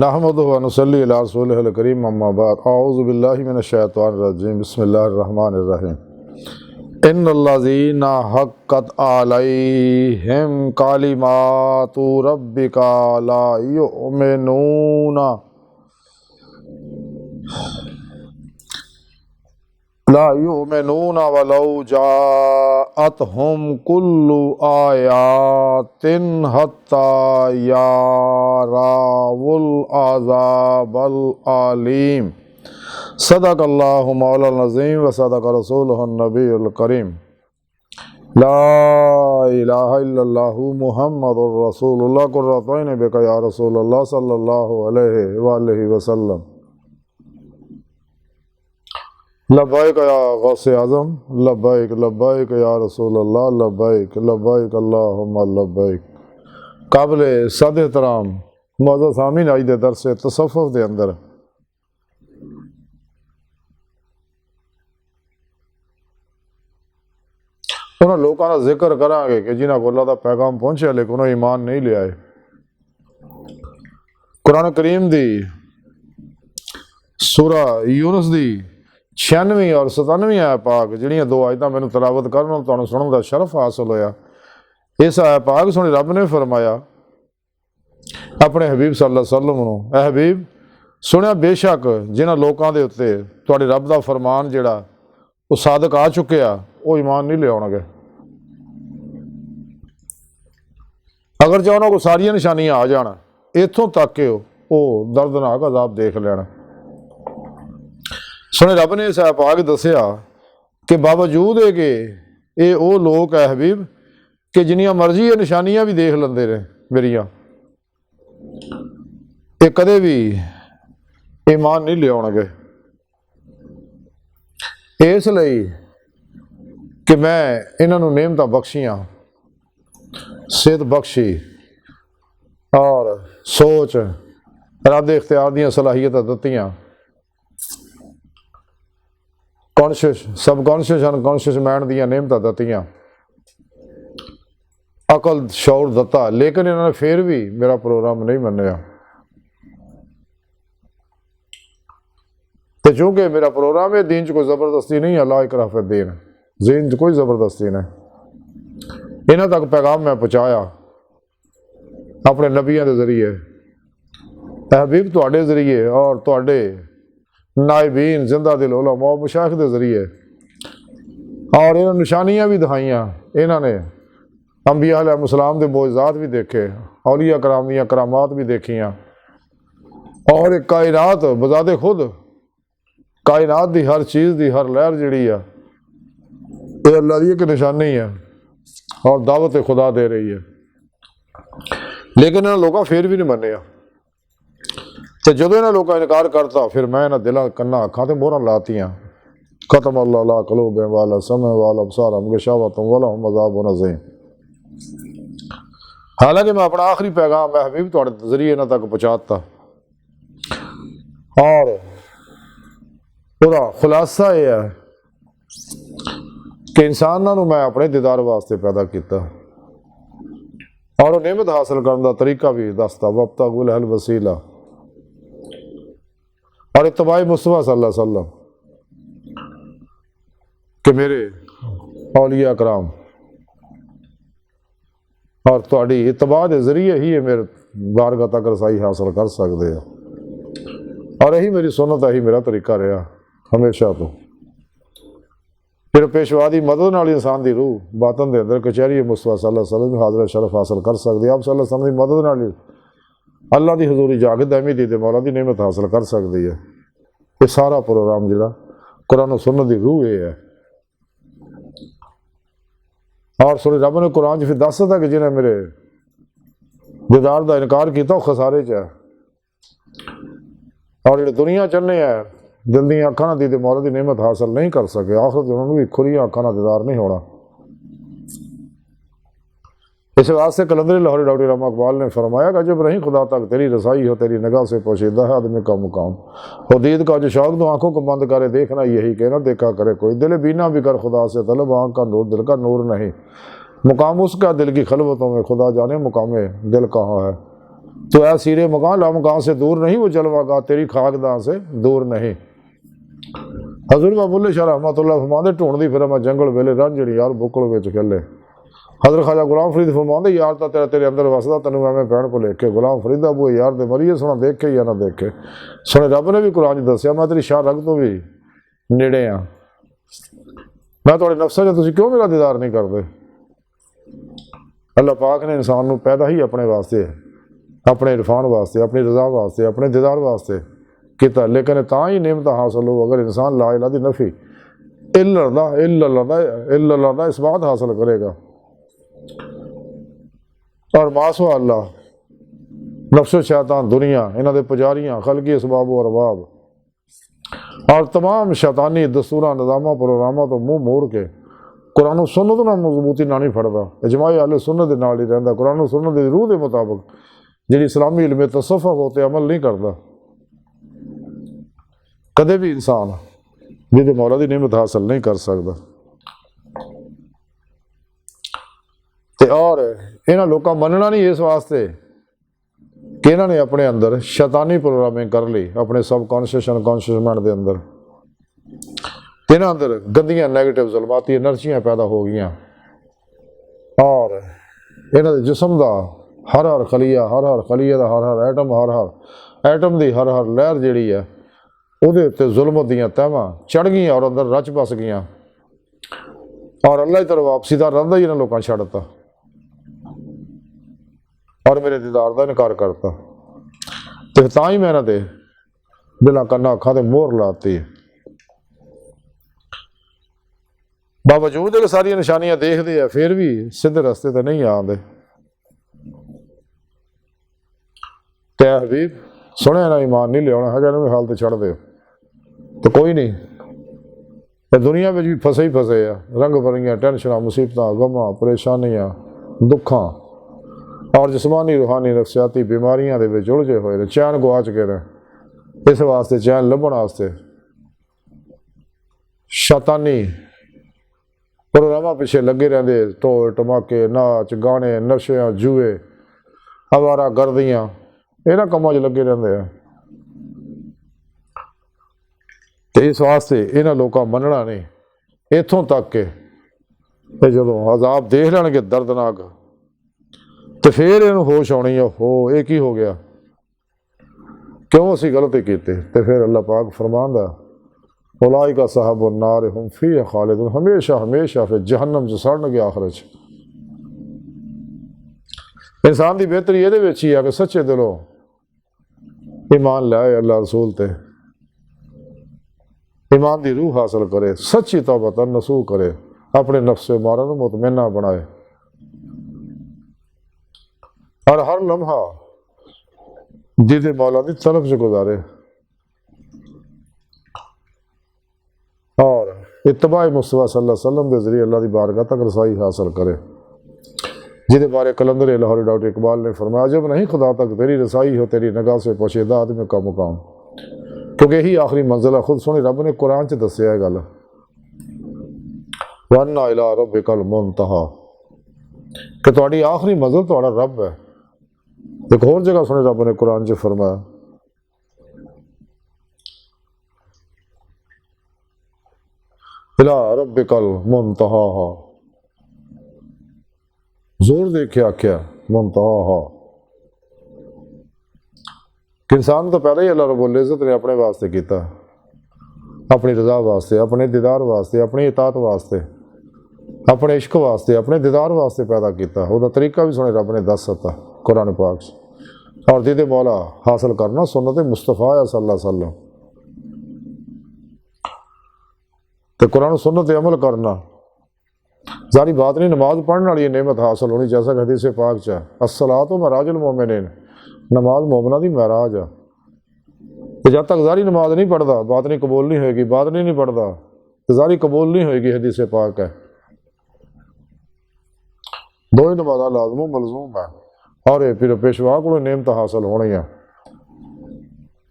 نحمدہ و نصلی علی رسولہ الکریم اما بعد اعوذ باللہ من الشیطان الرجیم بسم اللہ الرحمن الرحیم ان الذین حقت علیہم کلمات ربک لا یؤمنون ولو جاءتهم کل آیات حتی یروا العذاب العلیم صدق اللہ مولانا العظیم و صدق رسولہ النبی الکریم لا الہ الا اللہ محمد رسول اللہ قرۃ عین بک یا رسول اللہ صلی اللہ علیہ وآلہ وسلم لبیک یا غوث اعظم لبیک لبیک یا رسول اللہ لبیک لبیک اللہم لبیک۔ قابل صد احترام معزز سامعین، آج دے درس تصوف دے اندر انہوں لوگوں کا ذکر کریں گے کہ جنہاں کو اللہ دا پیغام پہنچے لیکن انہوں ایمان نہیں لے آئے۔ قرآن کریم دی سورہ یونس دی 96 اور 97 آیت پاک جڑیاں دو آیتاں میں تلاوت کرنا تو سنن دا شرف حاصل ہویا۔ اس آیت پاک سنی رب نے فرمایا اپنے حبیب صلی اللہ علیہ وسلم نو، اے حبیب سنیا بے شک جنہاں لوکاں دے اتے تواڈے رب دا فرمان جڑا وہ صادق آ چکیا وہ ایمان نہیں لے آؤ گے، اگر چاہو کو ساری نشانیاں آ جان اتوں تک کہ وہ دردناک عذاب دیکھ لینا۔ سنے رب نے اس پاک دسیا کہ باوجود ہے کہ یہ وہ لوگ ہے حبیب کہ جنیاں مرضی یہ نشانیاں بھی دیکھ لیندے رہے میریاں، یہ کدے بھی ایمان نہیں لے آؤ گے، اس لئی کہ میں انہوں نعمتاں بخشیاں، صحت بخشی اور سوچ ارادے اختیار دیاں صلاحیتاں دتیاں، کانشیس سب کانشیس انکانشیس مائنڈ دیاں نعمتاں دتیاں، عقل شعور دتا، لیکن انہوں نے پھر بھی میرا پروگرام نہیں منیا۔ تو چونکہ میرا پروگرام ہے دین چ کوئی زبردستی نہیں ہے، لا اکراہ فی الدین، دین چ کوئی زبردستی نہیں، انہاں تک پیغام میں پہنچایا اپنے نبیوں کے ذریعے، اے حبیب تواڈے ذریعے اور تواڈے نائبین زندہ دل علماء و مشائخ دے ذریعے، اور انہوں نے نشانیاں بھی دکھائیاں، انہوں نے انبیاء علیہ السلام دے معجزات بھی دیکھے، اولیاء کرام دیاں کرامات بھی دیکھیاں، اور ایک کائنات بذات خود کائنات دی ہر چیز دی ہر لہر جڑی ہے یہ اللہ دی ایک نشانی ہے اور دعوت خدا دے رہی ہے، لیکن انہوں لوگوں پھر بھی نہیں منیا۔ تو جدو انہوں لوگوں انکار کرتا پھر میں انہوں دلوں کنا اکھاں تے مہراں لاتیاں، ختم اللہ علی قلوبہم وعلی سمعہم وعلی ابصارہم غشاوۃ ولہم عذاب عظیم۔ حالانکہ میں اپنا آخری پیغام میں حبیب تواڈے ذریعے انہاں تک پہنچاتا، اور وہ خلاصہ یہ ہے کہ انسانوں نے میں اپنے دیدار واسطے پیدا کیتا اور وہ نعمت حاصل کرنے کا طریقہ بھی دستا، وابتغوا الیہ الوسیلہ، اور اتباع مصطفیٰ صلی اللہ علیہ وسلم کہ میرے اولیاء کرام اور تواڈی اتباع دے ذریعے ہی یہ میرے بارگاہ تک رسائی حاصل کر سکتے ہیں، اور یہی میری سنت ہے، یہی میرا طریقہ رہا ہمیشہ تو۔ پھر پیشوا دی مدد نال انسان دی روح باطن دے اندر کچہری مصطفیٰ صلی اللہ علیہ وسلم حاضر شرف حاصل کر سکتے ہیں، آپ صلی اللہ علیہ وسلم دی مدد نال اللہ دی حضوری جاگ دائمی دی مولا دی نعمت حاصل کر سکتی ہے۔ یہ سارا پروگرام جڑا قرآن و سنت دی روح یہ ہے، اور سورہ رب نے قرآن پھر دس ہے کہ جنہیں میرے دیدار دا انکار کیتا وہ خسارے چ ہے، اور جڑے دنیا چنے ہیں دل دی اکھاں دی مولا دی نعمت حاصل نہیں کر سکے، آخرت انہوں بھی کھلیاں اکھاں دا دیدار نہیں ہونا۔ اس واسطے کلندر لاہوری ڈاکٹر رحمہ اقبال نے فرمایا کہ جب نہیں خدا تک تیری رسائی ہو تیری نگاہ سے پوشیدہ ہے آدمی کا مقام، حدید کا جو شوق تو آنکھوں کو بند کرے دیکھنا یہی کہ نہ دیکھا کرے کوئی، دل بینا بھی کر خدا سے طلب، آنکھ کا نور دل کا نور نہیں، مقام اس کا دل کی خلوتوں میں خدا جانے مقام دل کہاں ہے۔ تو اے سیر مکان لامکان سے دور نہیں وہ جلوہ گاہ تیری خاکداں سے دور نہیں۔ حضور بابا بلے شاہ رحمۃ اللہ فرماندے ڈھونڈ دی پھر میں جنگل ویلے رانجھڑی یار بکڑ وچ کھلے۔ حضرت خواجہ غلام فرید فرماندے یار تا تیرا تیرے اندر وسدا تینوں میں بہن کو لے کے غلام فرید ابو یار دے مریے سونا دیکھے یا نہ دیکھے، سونے رب نے بھی قرآن دسیا میں تیری شاہ رگ تو بھی نیڑے ہاں، میں تھوڑے نفساں جو تسی کیوں میرا دیدار نہیں کرتے؟ اللہ پاک نے انسان نو پیدا ہی اپنے واسطے ہے، اپنے عرفان واسطے، اپنی رضا واسطے، اپنے دیدار واسطے کیتا، لیکن تاں ہی نعمت حاصل ہو اگر انسان لا الہ دی نفی الا اللہ دا اس بات حاصل کرے گا۔ اور ماسوا اللہ نفس و شیطان دنیا انہاں دے پجاریاں خلقی اسباب و ارباب اور تمام شیطانی دستوراں نظاماں پروگراماں تو منہ موڑ کے قرآن و سنت نال مضبوطی نہ نہیں پھڑدا، اجماع اہل سنت دے نال ہی رہندا، قرآن و سنت دی روح دے مطابق جڑی اسلامی علم تصوف ہوتے عمل نہیں کردا، کدے بھی انسان جہدے مولا دی نعمت حاصل نہیں کر سکدا۔ تے اور انہاں لوکاں مننا نہیں اس واسطے کہ انہاں نے اپنے اندر شیطانی پروگرامنگ کر لی اپنے سب کانشیس انکانشیس مائنڈ دے اندر، تے انہاں اندر گندیاں نیگیٹو ظلماتی انرجیاں پیدا ہو گئیاں، اور انہاں دے جسم دا ہر خلیہ دا ہر ایٹم دی ہر لہر جیڑی ہے وہ دے تے ظلمت دیاں تہواں چڑھ گئیاں اور اندر رچ بس گئیاں، اور اللہ کی طرف واپسی دا رندہ ہی انہاں لوکاں چھڑتا اور میرے دیدار دا انکار کرتا، تے تاں ہی میں انہاں دے دلاں کنا اکھاں تے مہر لاتی ہے، باوجود کہ ساری نشانیاں دیکھ دے پھر بھی سیدھے رستے تے نہیں آندے۔ تے حبیب سنے نا ایمان نہیں لیا ہے جانے میں حال تے چھڑ دے تو کوئی نہیں، تے دنیا میں بھی پھسے ہی پھسے ہیں، رنگ بھریاں ٹینشناں مصیبتاں غماں پریشانیاں دکھاں اور جسمانی روحانی نفسیاتی بیماریاں دے وچ الجھے ہوئے نے، چین گوا چکے نے، اس واسطے چین لبھن واسطے شیطانی پروگراماں پیچھے لگے رہندے، ٹول ٹماکے ناچ گانے نشیاں جوئے آوارہ گردیاں انہاں کماں 'چ لگے رہندے ہیں، تے اس واسطے انہاں لوکاں مننا نہیں، اتھوں تک کہ جدوں عذاب دیکھ لین گے دردناک تو پھر انہوں ہوش آنی ہے، ہو یہ کی ہو گیا، کیوں اسی غلطی کیتے، تو پھر اللہ پاک فرماندا اولئک اصحاب النار ہم فیہا خالدون، ہمیشہ پھر جہنم سے سڑن گے آخرت۔ انسان دی بہتری یہ وچ ہی ہے کہ سچے دلوں ایمان لائے اللہ رسول تے، ایمان دی روح حاصل کرے، سچی توبہ نصوح کرے، اپنے نفس مارا نو مطمئنہ بنائے، اور ہر لمحہ دید مولا دی طرف سے گزارے، اور اتباع مصطفیٰ صلی اللہ علیہ وسلم دے ذریعے اللہ دی بارگاہ تک رسائی حاصل کرے، جہدے بارے کلندر لاہوری ڈاکٹر اقبال نے فرمایا جب نہیں خدا تک تیری رسائی ہو تیری نگاہ سے پوشیدہ آدمی کا مقام، کیونکہ یہی آخری منزل ہے۔ خود سنی رب نے قرآن چ دسیا ہے گل، وَأَنَّ إِلَىٰ رَبِّكَ الْمُنْتَهَىٰ کہ تہاڈی آخری منزل تہاڈا رب ہے۔ ایک اور جگہ سنی رب نے قرآن چ فرمایا إِلَىٰ رَبِّكَ الْمُنْتَهَىٰ، زور دے کے آکھیا منتہا کہ انسان تو پہلے ہی اللہ رب العزت نے اپنے واسطے کیتا، اپنی رضا واسطے، اپنے دیدار واسطے، اپنی اطاعت واسطے، اپنے عشق واسطے، اپنے دیدار واسطے پیدا کیتا، وہ طریقہ بھی سنے رب نے دس سکتا قرآن پاک سے، اور دید مولا حاصل کرنا سنت مصطفیٰ صلی اللہ علیہ وسلم، تو قرآن و سنت عمل کرنا ظاہری بات نہیں، نماز پڑھنے والی نعمت حاصل ہونی، جیسا کہ حدیث پاک چاہ الصلاۃ معراج المومنین، نماز مومنہ دی معراج ہے، تو جب تک ظاہری نماز نہیں پڑھتا باطنی قبول نہیں ہوئے گی، باطنی نہیں پڑھتا تو ظاہری قبول نہیں ہوئے گی، حدیث پاک ہے، دو ہی نمازاں لازم و ملزوم ہے، اور یہ پھر پیشوا کو نعمت حاصل ہونی ہے،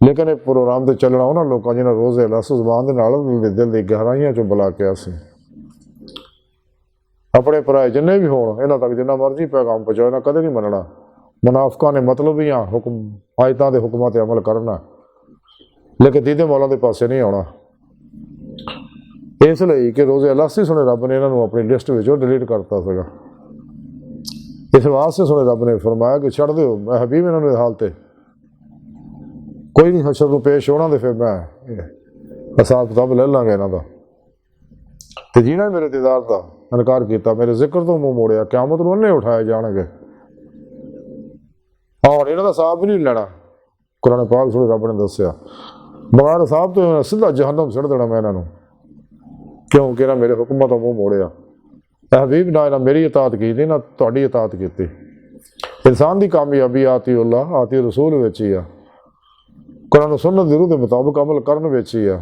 لیکن یہ پروگرام تے چلنا انہاں لوکاں جنہاں روزے لس زبان دے نال دل دی گہرائیاں چوں بلا کے آسی اپنے پرائے جنے بھی ہون انہاں تک جنہ مرضی پیغام پہنچاؤ، انہاں کدے نہیں مننا، ਮੁਨਾਫਕਾਂ ਨੇ ਮਤਲਬੀਆਂ ਹੁਕਮ ਆਇਤਾਂ ਦੇ ਹੁਕਮਾਂ 'ਤੇ ਅਮਲ ਕਰਨਾ, ਲੇਕਿਨ ਦੀਦੇ ਮੌਲਾ ਦੇ ਪਾਸੇ ਨਹੀਂ ਆਉਣਾ। ਇਸ ਲਈ ਕਿ ਰੋਜ਼ੇ ਅਲਾਸੀ ਸੁਣੇ ਰੱਬ ਨੇ ਇਹਨਾਂ ਨੂੰ ਆਪਣੀ ਲਿਸਟ ਵਿੱਚੋਂ ਡਿਲੀਟ ਕਰਤਾ ਸੀਗਾ। ਇਸ ਵਾਸਤੇ ਸੁਣੇ ਰੱਬ ਨੇ ਫਰਮਾਇਆ ਕਿ ਛੱਡ ਦਿਓ, ਮੈਂ ਹਬੀਬ ਇਹਨਾਂ ਨੂੰ ਹਾਲ 'ਤੇ ਕੋਈ ਨਹੀਂ ਹਸ਼ਰ ਨੂੰ ਪੇਸ਼ ਹੋਣਾ, ਤੇ ਫਿਰ ਮੈਂ ਹਿਸਾਬ ਕਿਤਾਬ ਲੈ ਲਾਂਗੇ ਇਹਨਾਂ ਦਾ। ਤੇ ਜਿਹਨਾਂ ਮੇਰੇ ਦੀਦਾਰ ਦਾ ਇਨਕਾਰ ਕੀਤਾ, ਮੇਰੇ ਜ਼ਿਕਰ ਤੋਂ ਮੂੰਹ ਮੋੜਿਆ, ਕਿਆਮਤ ਨੂੰ ਉਹਨੇ ਉਠਾਏ ਜਾਣਗੇ ਔਰ ਇਹਨਾਂ ਦਾ ਹਿਸਾਬ ਵੀ ਨਹੀਂ ਲੈਣਾ। ਕੁਰਾਨ ਪਾਕ ਸੁਣੇ ਰੱਬ ਨੇ ਦੱਸਿਆ ਬਗੈਰ ਹਿਸਾਬ ਤੋਂ ਸਿੱਧਾ ਜਹੰਨਮ ਸੁੱਟ ਦੇਣਾ ਮੈਂ ਇਹਨਾਂ ਨੂੰ, ਕਿਉਂਕਿ ਇਹਨਾਂ ਮੇਰੇ ਹੁਕਮਾਂ ਤੋਂ ਮੂੰਹ ਮੋੜਿਆ। ਹਬੀਬ ਨਾ ਇਹਨਾਂ ਮੇਰੀ ਇਤਾਅਤ ਕੀਤੀ, ਨਾ ਤੁਹਾਡੀ ਇਤਾਅਤ ਕੀਤੀ। ਇਨਸਾਨ ਦੀ ਕਾਮਯਾਬੀ ਆਤੀ ਅੱਲਾਹ ਆਤੀ ਰਸੂਲ ਵਿੱਚ ਹੀ ਆ, ਕੁਰਾਨ ਸੁਨਨਤ ਦੀ ਰੂਹ ਦੇ ਮੁਤਾਬਕ ਅਮਲ ਕਰਨ ਵਿੱਚ ਹੀ ਆ।